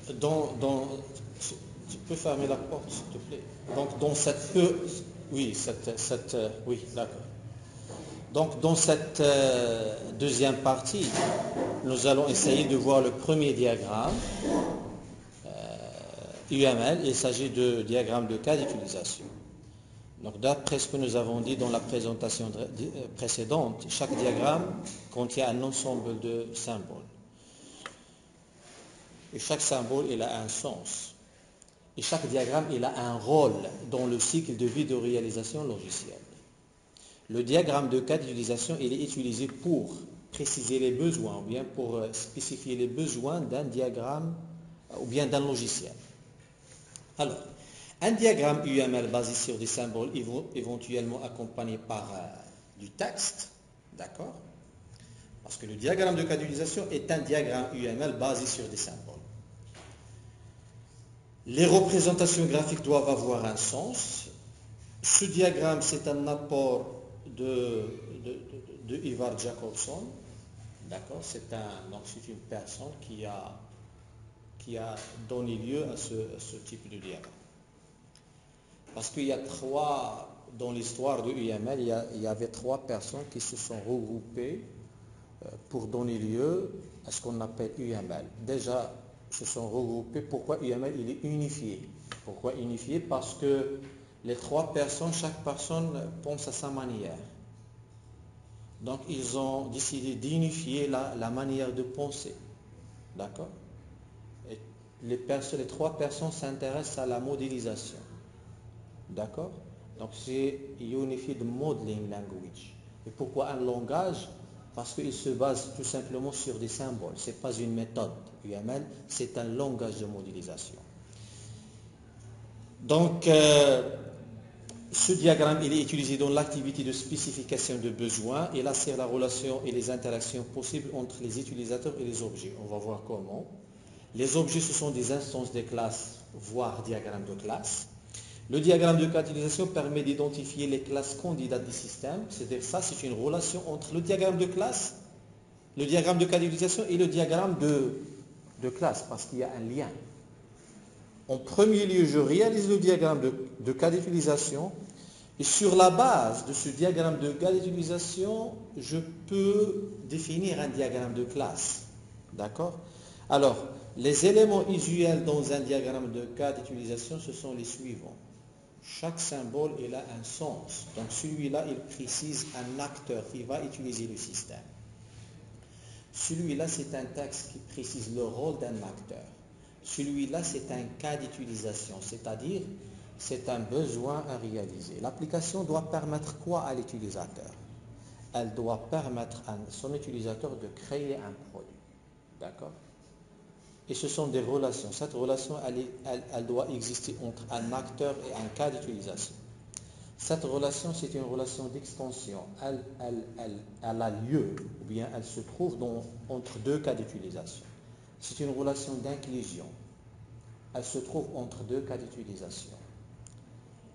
Tu peux fermer la porte, s'il te plaît. Donc, dans cette... Oui, oui, d'accord. Donc, dans cette deuxième partie, nous allons essayer de voir le premier diagramme UML. Il s'agit de diagramme de cas d'utilisation. Donc, d'après ce que nous avons dit dans la présentation précédente, chaque diagramme contient un ensemble de symboles. Et chaque symbole, il a un sens. Et chaque diagramme, il a un rôle dans le cycle de vie de réalisation logicielle. Le diagramme de cas d'utilisation, il est utilisé pour préciser les besoins, ou bien pour spécifier les besoins d'un diagramme, ou bien d'un logiciel. Alors, un diagramme UML basé sur des symboles, éventuellement accompagné par du texte, d'accord? Parce que le diagramme de cas d'utilisation est un diagramme UML basé sur des symboles. Les représentations graphiques doivent avoir un sens. Ce diagramme, c'est un apport de Ivar Jacobson. D'accord, c'est une personne qui a donné lieu à ce type de diagramme. Parce qu'il y a dans l'histoire de UML, il y avait 3 personnes qui se sont regroupées pour donner lieu à ce qu'on appelle UML. Déjà, se sont regroupés. Pourquoi UML il est unifié? Pourquoi unifié? Parce que les 3 personnes, chaque personne pense à sa manière. Donc ils ont décidé d'unifier la manière de penser. D'accord? Et les 3 personnes s'intéressent à la modélisation. D'accord? Donc c'est Unified Modeling Language. Et pourquoi un langage? Parce qu'il se base tout simplement sur des symboles. Ce n'est pas une méthode. UML, c'est un langage de modélisation. Donc, ce diagramme, il est utilisé dans l'activité de spécification de besoins. Il assure la relation et les interactions possibles entre les utilisateurs et les objets. On va voir comment. Les objets, ce sont des instances des classes, voire diagrammes de classe. Le diagramme de cas d'utilisation permet d'identifier les classes candidates du système. C'est-à-dire ça, c'est une relation entre le diagramme de classe, le diagramme de cas d'utilisation et le diagramme de classe, parce qu'il y a un lien. En premier lieu, je réalise le diagramme de cas d'utilisation et sur la base de ce diagramme de cas d'utilisation, je peux définir un diagramme de classe. D'accord? Alors, les éléments usuels dans un diagramme de cas d'utilisation, ce sont les suivants. Chaque symbole, il a un sens. Donc celui-là, il précise un acteur qui va utiliser le système. Celui-là, c'est un texte qui précise le rôle d'un acteur. Celui-là, c'est un cas d'utilisation, c'est-à-dire c'est un besoin à réaliser. L'application doit permettre quoi à l'utilisateur? Elle doit permettre à son utilisateur de créer un produit. D'accord? Et ce sont des relations. Cette relation, elle doit exister entre un acteur et un cas d'utilisation. Cette relation, c'est une relation d'extension. Elle a lieu, ou bien elle se trouve entre 2 cas d'utilisation. C'est une relation d'inclusion. Elle se trouve entre 2 cas d'utilisation.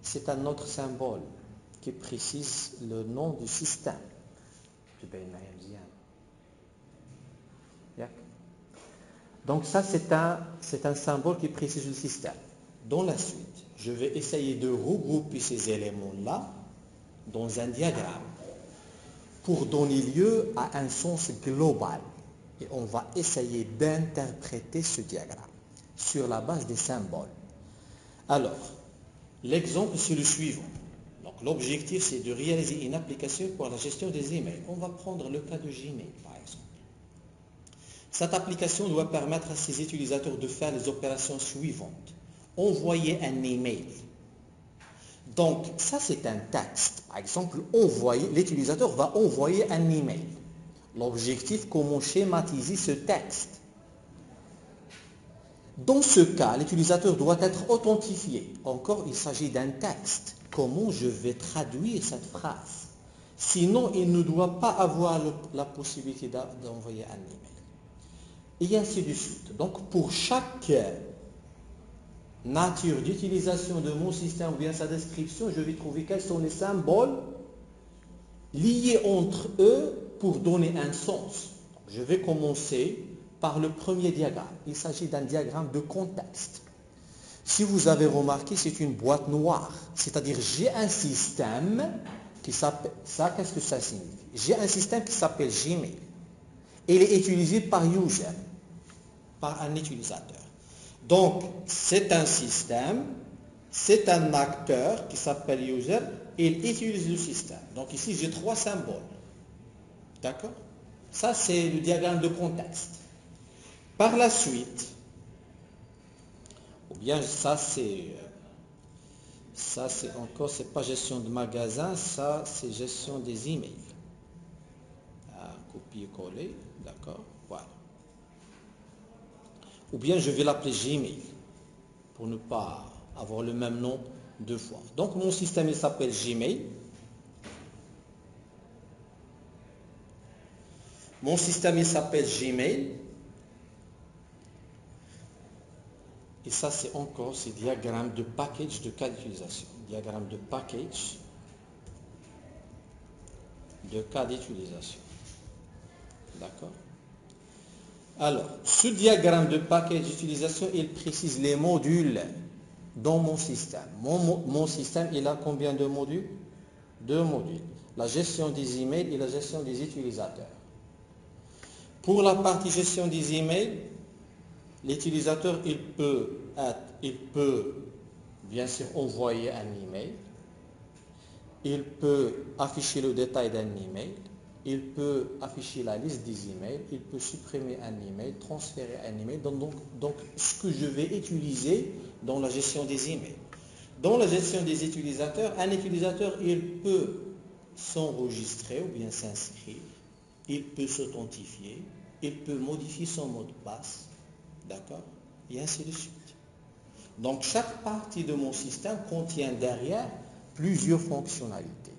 C'est un autre symbole qui précise le nom du système. Donc ça, c'est un symbole qui précise le système. Dans la suite, je vais essayer de regrouper ces éléments-là dans un diagramme pour donner lieu à un sens global. Et on va essayer d'interpréter ce diagramme sur la base des symboles. Alors, l'exemple, c'est le suivant. Donc, l'objectif, c'est de réaliser une application pour la gestion des emails. On va prendre le cas de Gmail, par exemple. Cette application doit permettre à ses utilisateurs de faire les opérations suivantes. Envoyer un email. Donc, ça, c'est un texte. Par exemple, l'utilisateur va envoyer un email. L'objectif, comment schématiser ce texte. Dans ce cas, l'utilisateur doit être authentifié. Encore, il s'agit d'un texte. Comment je vais traduire cette phrase? Sinon, il ne doit pas avoir la possibilité d'envoyer un email. Et ainsi de suite. Donc, pour chaque nature d'utilisation de mon système ou bien sa description, je vais trouver quels sont les symboles liés entre eux pour donner un sens. Donc, je vais commencer par le premier diagramme. Il s'agit d'un diagramme de contexte. Si vous avez remarqué, c'est une boîte noire. C'est-à-dire, j'ai un système qui s'appelle... Ça, qu'est-ce que ça signifie? J'ai un système qui s'appelle Gmail. Il est utilisé par user, par un utilisateur. Donc, c'est un système, c'est un acteur qui s'appelle user, et il utilise le système. Donc ici, j'ai 3 symboles. D'accord? Ça, c'est le diagramme de contexte. Par la suite, ou bien ça c'est encore, c'est pas gestion de magasin, ça c'est gestion des emails. Copier-coller, d'accord, voilà. Ou bien je vais l'appeler Gmail, pour ne pas avoir le même nom 2 fois. Donc mon système il s'appelle Gmail. Mon système il s'appelle Gmail. Et ça, c'est encore ce diagramme de package de cas d'utilisation. Diagramme de package de cas d'utilisation. D'accord? Alors, ce diagramme de package d'utilisation, il précise les modules dans mon système. Mon système, il a combien de modules? 2 modules. La gestion des emails et la gestion des utilisateurs. Pour la partie gestion des emails, l'utilisateur, il peut bien sûr envoyer un email, il peut afficher le détail d'un email, il peut afficher la liste des emails, il peut supprimer un email, transférer un email. Donc ce que je vais utiliser dans la gestion des emails. Dans la gestion des utilisateurs, un utilisateur, il peut s'enregistrer ou bien s'inscrire, il peut s'authentifier, il peut modifier son mot de passe, d'accord, et ainsi de suite. Donc chaque partie de mon système contient derrière plusieurs fonctionnalités.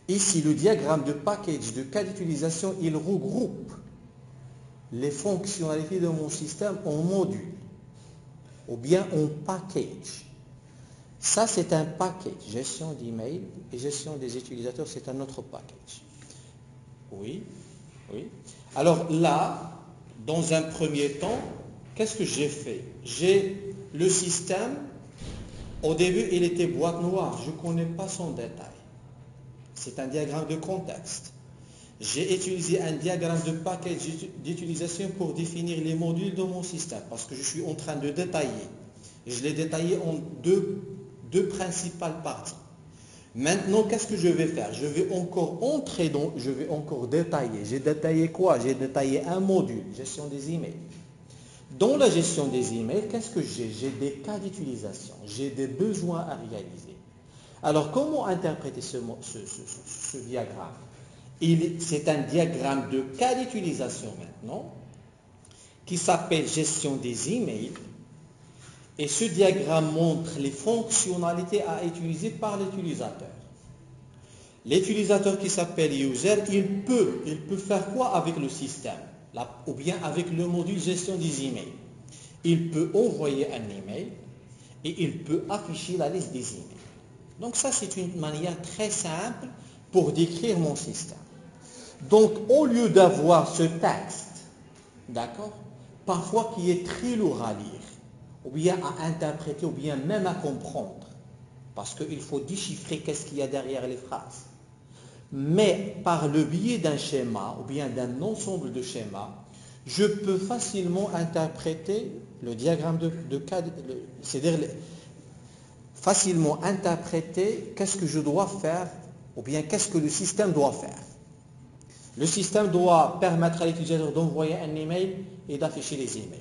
Ici, le diagramme de package de cas d'utilisation, il regroupe les fonctionnalités de mon système en modules ou bien en package. Ça, c'est un package. Gestion d'email et gestion des utilisateurs, c'est un autre package. Oui. Alors là, dans un premier temps, qu'est-ce que j'ai fait? J'ai le système, au début, il était boîte noire. Je ne connais pas son détail. C'est un diagramme de contexte. J'ai utilisé un diagramme de package d'utilisation pour définir les modules de mon système, parce que je suis en train de détailler. Je l'ai détaillé en deux principales parties. Maintenant, qu'est-ce que je vais faire? Je vais encore je vais encore détailler. J'ai détaillé quoi? J'ai détaillé un module, gestion des emails. Dans la gestion des emails, qu'est-ce que j'ai? J'ai des cas d'utilisation, j'ai des besoins à réaliser. Alors, comment interpréter ce diagramme? C'est un diagramme de cas d'utilisation maintenant, qui s'appelle gestion des emails. Et ce diagramme montre les fonctionnalités à utiliser par l'utilisateur. L'utilisateur qui s'appelle user, il peut faire quoi avec le système? Ou bien avec le module gestion des emails. Il peut envoyer un email et il peut afficher la liste des emails. Donc ça, c'est une manière très simple pour décrire mon système. Donc, au lieu d'avoir ce texte, d'accord, parfois qui est très lourd à lire, ou bien à interpréter, ou bien même à comprendre, parce qu'il faut déchiffrer qu'est-ce qu'il y a derrière les phrases. Mais par le biais d'un schéma, ou bien d'un ensemble de schémas, je peux facilement interpréter le diagramme de cas, c'est-à-dire facilement interpréter qu'est-ce que je dois faire, ou bien qu'est-ce que le système doit faire. Le système doit permettre à l'utilisateur d'envoyer un email et d'afficher les emails.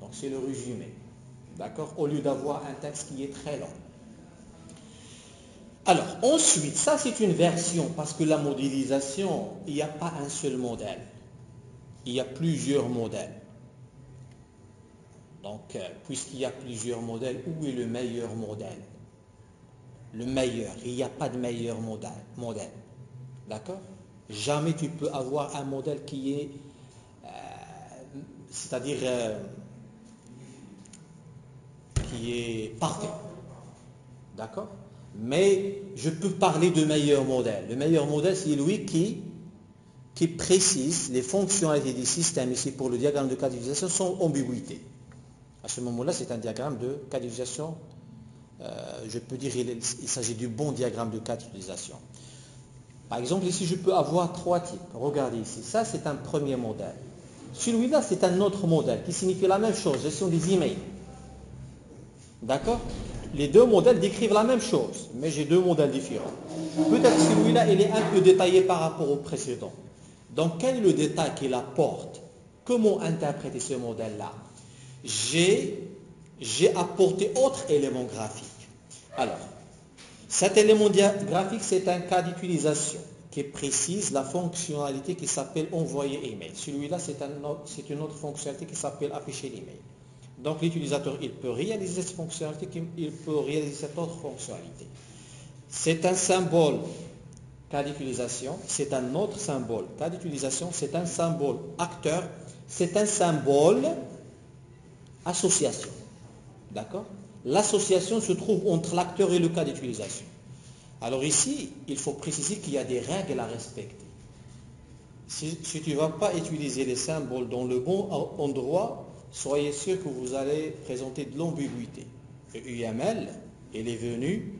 Donc c'est le résumé. D'accord? Au lieu d'avoir un texte qui est très long. Alors, ensuite, ça c'est une version, parce que la modélisation, il n'y a pas un seul modèle. Il y a plusieurs modèles. Donc, puisqu'il y a plusieurs modèles, où est le meilleur modèle? Le meilleur, il n'y a pas de meilleur modèle. D'accord? Jamais tu peux avoir un modèle qui est, c'est-à-dire, qui est parfait. D'accord? Mais je peux parler de meilleur modèle. Le meilleur modèle, c'est lui qui qui précise les fonctionnalités du système ici pour le diagramme de cas d'utilisation sans ambiguïté. À ce moment-là, c'est un diagramme de cas d'utilisation. Je peux dire il s'agit du bon diagramme de cas d'utilisation. Par exemple, ici, je peux avoir trois types. Regardez ici. Ça, c'est un premier modèle. Celui-là, c'est un autre modèle qui signifie la même chose, gestion des emails. D'accord? Les deux modèles décrivent la même chose, mais j'ai deux modèles différents. Peut-être celui-là, il est un peu détaillé par rapport au précédent. Donc, quel est le détail qu'il apporte? Comment interpréter ce modèle-là? J'ai apporté autre élément graphique. Alors, cet élément graphique, c'est un cas d'utilisation qui précise la fonctionnalité qui s'appelle envoyer email. Celui-là, c'est une autre fonctionnalité qui s'appelle afficher l'email. Donc, l'utilisateur, il peut réaliser cette fonctionnalité, il peut réaliser cette autre fonctionnalité. C'est un symbole cas d'utilisation, c'est un autre symbole cas d'utilisation, c'est un symbole acteur, c'est un symbole association. D'accord? L'association se trouve entre l'acteur et le cas d'utilisation. Alors ici, il faut préciser qu'il y a des règles à respecter. Si tu ne vas pas utiliser les symboles dans le bon endroit, soyez sûr que vous allez présenter de l'ambiguïté. Et UML, elle est venue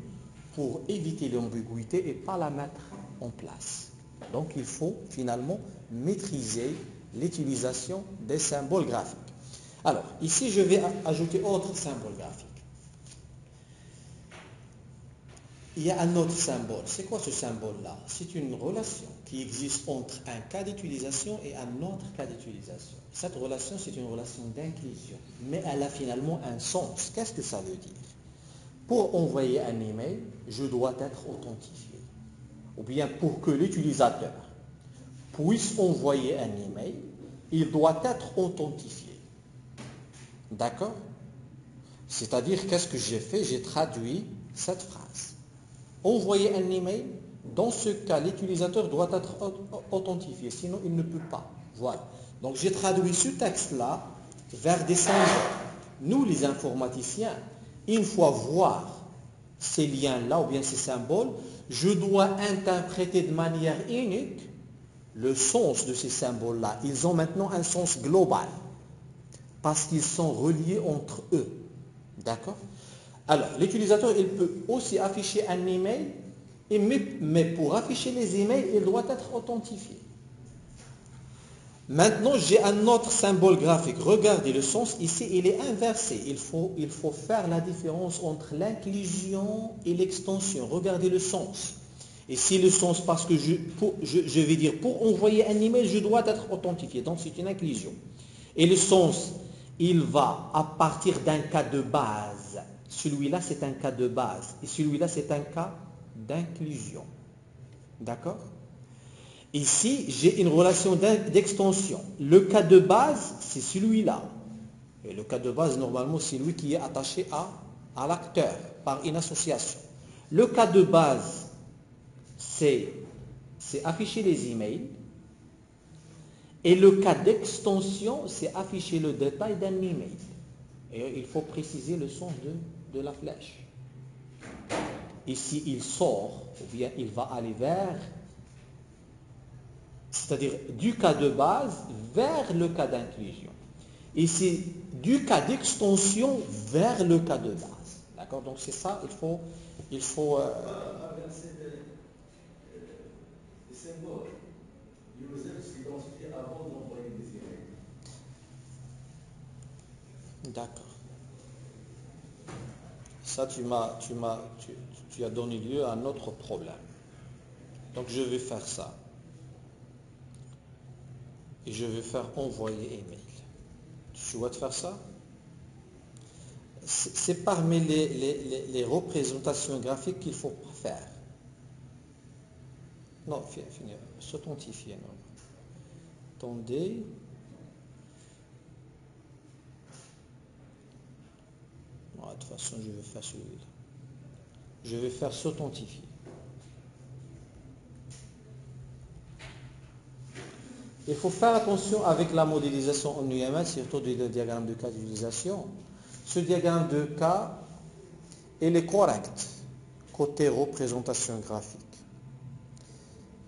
pour éviter l'ambiguïté et pas la mettre en place. Donc il faut finalement maîtriser l'utilisation des symboles graphiques. Alors, ici, je vais ajouter autre symbole graphique. Il y a un autre symbole. C'est quoi ce symbole-là? C'est une relation qui existe entre un cas d'utilisation et un autre cas d'utilisation. Cette relation, c'est une relation d'inclusion, mais elle a finalement un sens. Qu'est-ce que ça veut dire? Pour envoyer un email, je dois être authentifié. Ou bien pour que l'utilisateur puisse envoyer un email, il doit être authentifié. D'accord? C'est-à-dire, qu'est-ce que j'ai fait? J'ai traduit cette phrase. Envoyer un email, dans ce cas, l'utilisateur doit être authentifié, sinon il ne peut pas. Voilà. Donc j'ai traduit ce texte-là vers des symboles. Nous, les informaticiens, une fois voir ces liens-là ou bien ces symboles, je dois interpréter de manière unique le sens de ces symboles-là. Ils ont maintenant un sens global parce qu'ils sont reliés entre eux. D'accord? Alors, l'utilisateur, il peut aussi afficher un email, mais pour afficher les emails, il doit être authentifié. Maintenant, j'ai un autre symbole graphique. Regardez, le sens ici, il est inversé. Il faut faire la différence entre l'inclusion et l'extension. Regardez le sens. Ici, le sens, parce que je vais dire, pour envoyer un email, je dois être authentifié. Donc, c'est une inclusion. Et le sens, il va à partir d'un cas de base. Celui-là, c'est un cas de base. Et celui-là, c'est un cas d'inclusion. D'accord? Ici, j'ai une relation d'extension. Le cas de base, c'est celui-là. Et le cas de base, normalement, c'est lui qui est attaché à l'acteur par une association. Le cas de base, c'est afficher les emails. Et le cas d'extension, c'est afficher le détail d'un email. Et il faut préciser le sens de la flèche. Ici, il sort, ou bien il va aller vers, c'est-à-dire du cas de base vers le cas d'inclusion. Ici, du cas d'extension vers le cas de base. D'accord? Donc c'est ça, il faut les symboles. User s'identifier avant d'envoyer des emails. D'accord. Ça, tu as donné lieu à un autre problème. Donc je vais faire ça. Et je vais faire envoyer email. Tu souhaites faire ça? C'est parmi les représentations graphiques qu'il faut faire. Non, finir. S'authentifier. Attendez. Non, de toute façon, je vais faire celui-là. Je vais faire s'authentifier. Il faut faire attention avec la modélisation en UML, surtout le diagramme de cas d'utilisation. Ce diagramme de cas, il est correct côté représentation graphique.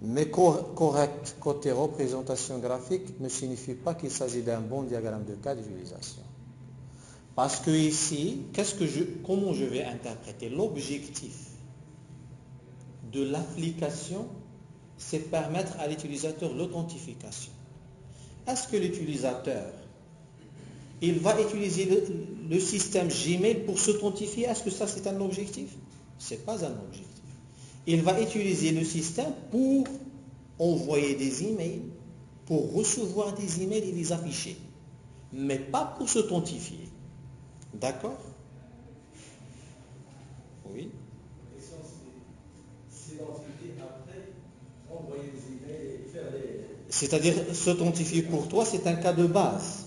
Mais correct côté représentation graphique ne signifie pas qu'il s'agit d'un bon diagramme de cas d'utilisation. Parce que ici, comment je vais interpréter? L'objectif de l'application, c'est permettre à l'utilisateur l'authentification. Est-ce que l'utilisateur, il va utiliser le système Gmail pour s'authentifier? Est-ce que ça c'est un objectif? Ce n'est pas un objectif. Il va utiliser le système pour envoyer des emails, pour recevoir des emails et les afficher, mais pas pour s'authentifier. D'accord? Oui. La question c'est s'identifier après, envoyer des emails et faire les... C'est-à-dire s'authentifier pour toi, c'est un cas de base.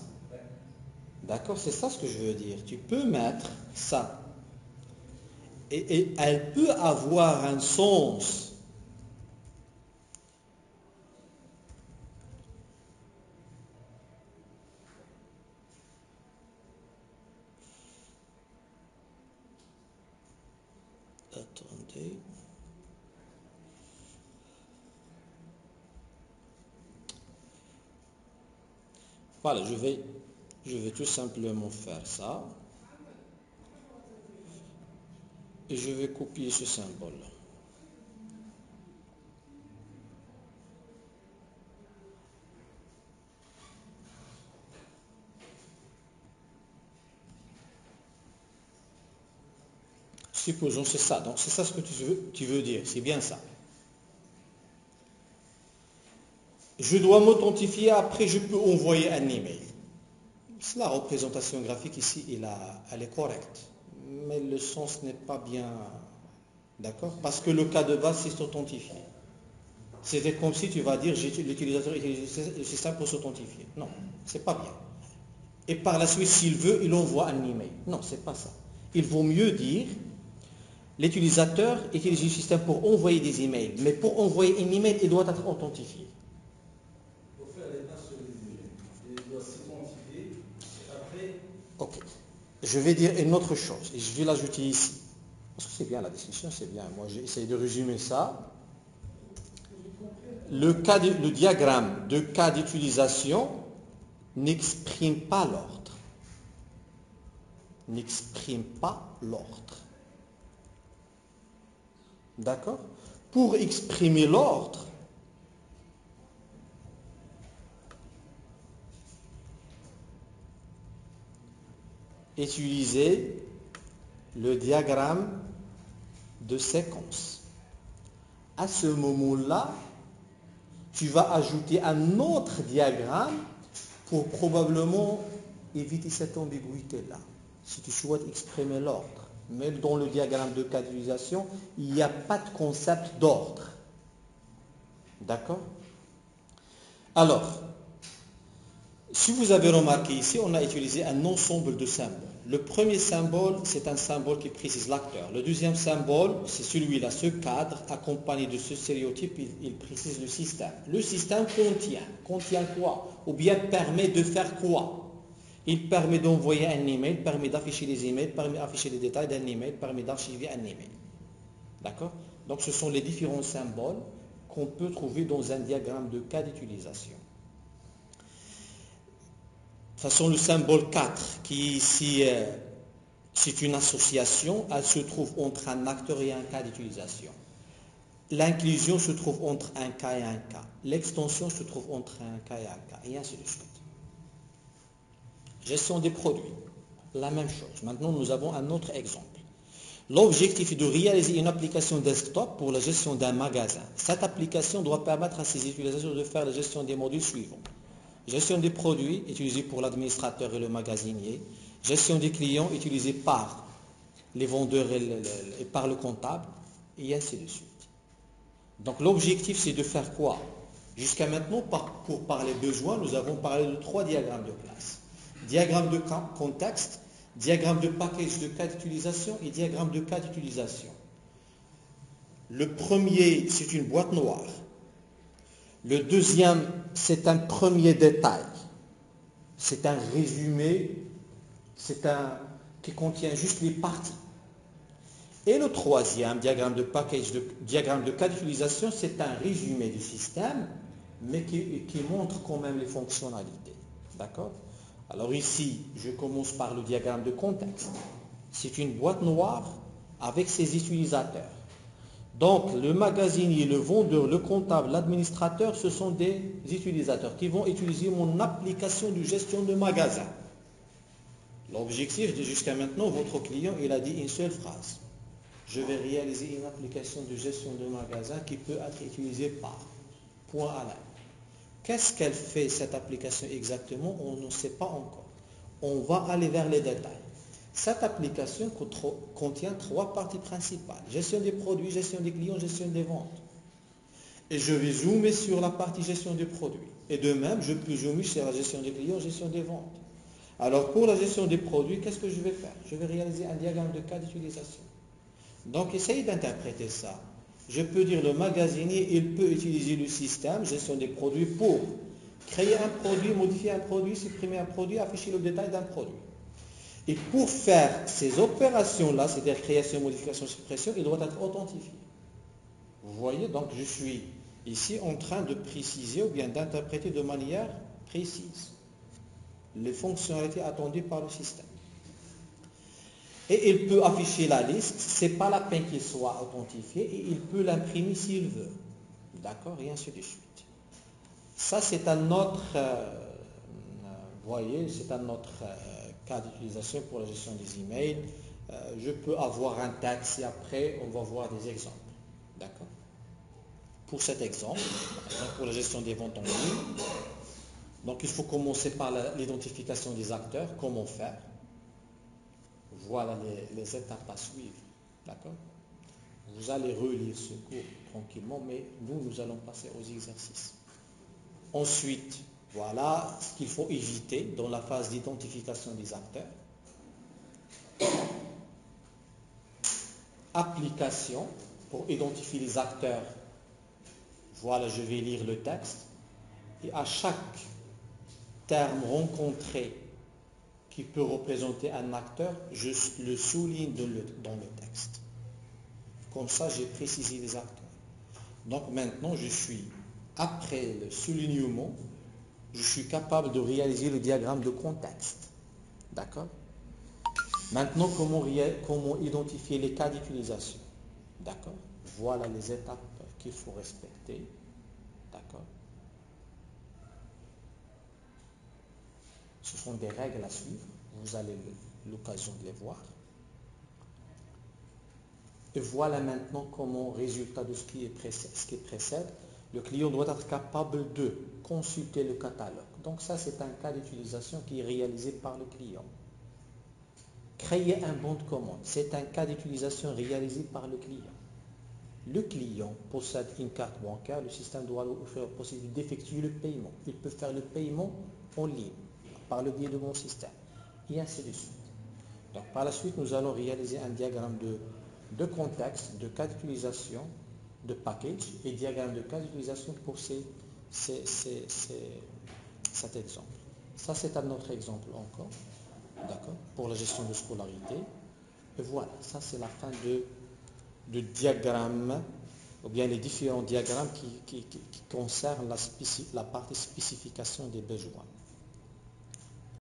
D'accord? C'est ça ce que je veux dire. Tu peux mettre ça. Et elle peut avoir un sens. Attendez. Voilà, je vais tout simplement faire ça. Et je vais copier ce symbole. Supposons c'est ça. Donc c'est ça ce que tu veux dire. C'est bien ça. Je dois m'authentifier, après je peux envoyer un email. La représentation graphique ici, elle est correcte. Mais le sens n'est pas bien... D'accord? Parce que le cas de base, c'est s'authentifier. C'était comme si tu vas dire, l'utilisateur utilise le système pour s'authentifier. Non, c'est pas bien. Et par la suite, s'il veut, il envoie un email. Non, c'est pas ça. Il vaut mieux dire, l'utilisateur utilise le système pour envoyer des emails. Mais pour envoyer un email, il doit être authentifié. Pour faire les tâches sur les emails, il doit s'identifier et après... Ok. Je vais dire une autre chose, et je vais l'ajouter ici. Parce que c'est bien, la définition, c'est bien. Moi, j'ai essayé de résumer ça. Le diagramme de cas d'utilisation n'exprime pas l'ordre. N'exprime pas l'ordre. D'accord? Pour exprimer l'ordre, utilisez le diagramme de séquence. À ce moment-là, tu vas ajouter un autre diagramme pour probablement éviter cette ambiguïté-là, si tu souhaites exprimer l'ordre. Mais dans le diagramme de cas d'utilisation, il n'y a pas de concept d'ordre. D'accord? Alors, si vous avez remarqué ici, on a utilisé un ensemble de symboles. Le premier symbole, c'est un symbole qui précise l'acteur. Le deuxième symbole, c'est celui-là, ce cadre, accompagné de ce stéréotype, il précise le système. Le système contient quoi? Ou bien permet de faire quoi? Il permet d'envoyer un email, permet d'afficher les emails, permet d'afficher les détails d'un email, permet d'archiver un email. D'accord? Donc ce sont les différents symboles qu'on peut trouver dans un diagramme de cas d'utilisation. De toute façon, le symbole 4, qui ici, c'est une association, elle se trouve entre un acteur et un cas d'utilisation. L'inclusion se trouve entre un cas et un cas. L'extension se trouve entre un cas et un cas, et ainsi de suite. Gestion des produits, la même chose. Maintenant, nous avons un autre exemple. L'objectif est de réaliser une application desktop pour la gestion d'un magasin. Cette application doit permettre à ses utilisateurs de faire la gestion des modules suivants. Gestion des produits, utilisés pour l'administrateur et le magasinier. Gestion des clients, utilisés par les vendeurs et par le comptable, et ainsi de suite. Donc l'objectif, c'est de faire quoi? Jusqu'à maintenant, pour parler besoin, nous avons parlé de 3 diagrammes de classe. Diagramme de contexte, diagramme de package de cas d'utilisation et diagramme de cas d'utilisation. Le premier, c'est une boîte noire. Le deuxième, c'est un premier détail. C'est un résumé, qui contient juste les parties. Et le troisième, diagramme de package, diagramme de cas d'utilisation, c'est un résumé du système, mais qui montre quand même les fonctionnalités. D'accord? Alors ici, je commence par le diagramme de contexte. C'est une boîte noire avec ses utilisateurs. Donc, le magasinier, le vendeur, le comptable, l'administrateur, ce sont des utilisateurs qui vont utiliser mon application de gestion de magasin. L'objectif de jusqu'à maintenant, votre client, il a dit une seule phrase. Je vais réaliser une application de gestion de magasin qui peut être utilisée par point à la. Qu'est-ce qu'elle fait cette application exactement? On ne sait pas encore. On va aller vers les détails. Cette application contient trois parties principales. Gestion des produits, gestion des clients, gestion des ventes. Et je vais zoomer sur la partie gestion des produits. Et de même, je peux zoomer sur la gestion des clients, gestion des ventes. Alors pour la gestion des produits, qu'est-ce que je vais faire? Je vais réaliser un diagramme de cas d'utilisation. Donc essayez d'interpréter ça. Je peux dire le magasinier, il peut utiliser le système gestion des produits pour créer un produit, modifier un produit, supprimer un produit, afficher le détail d'un produit. Et pour faire ces opérations-là, c'est-à-dire création, modification, suppression, il doit être authentifié. Vous voyez, donc je suis ici en train de préciser ou bien d'interpréter de manière précise les fonctionnalités attendues par le système. Et il peut afficher la liste, ce n'est pas la peine qu'il soit authentifié, et il peut l'imprimer s'il veut. D'accord? Et ainsi de suite. Ça, c'est un autre, voyez, c'est un autre cas d'utilisation pour la gestion des emails. Je peux avoir un texte et après, on va voir des exemples. D'accord? Pour cet exemple, pour la gestion des ventes en ligne, donc il faut commencer par l'identification des acteurs, comment faire. Voilà les étapes à suivre. D'accord? Vous allez relire ce cours tranquillement, mais nous allons passer aux exercices. Ensuite, voilà ce qu'il faut éviter dans la phase d'identification des acteurs. Application, pour identifier les acteurs. Voilà, je vais lire le texte. Et à chaque terme rencontré qui peut représenter un acteur, je le souligne dans le texte. Comme ça, j'ai précisé les acteurs. Donc maintenant, après le soulignement, je suis capable de réaliser le diagramme de contexte. D'accord? Maintenant, comment identifier les cas d'utilisation? D'accord? Voilà les étapes qu'il faut respecter. D'accord? Ce sont des règles à suivre. Vous avez l'occasion de les voir. Et voilà maintenant comment, résultat de ce qui précède, le client doit être capable de consulter le catalogue. Donc ça, c'est un cas d'utilisation qui est réalisé par le client. Créer un bon de commande, c'est un cas d'utilisation réalisé par le client. Le client possède une carte bancaire, le système doit lui offrir la possibilité d'effectuer le paiement. Il peut faire le paiement en ligne, par le biais de mon système, et ainsi de suite. Donc par la suite, nous allons réaliser un diagramme de contexte, de cas d'utilisation, de package et diagramme de cas d'utilisation pour cet exemple. Ça, c'est un autre exemple encore, d'accord, pour la gestion de scolarité. Et voilà, ça c'est la fin de diagramme, ou bien les différents diagrammes qui concernent la partie spécification des besoins.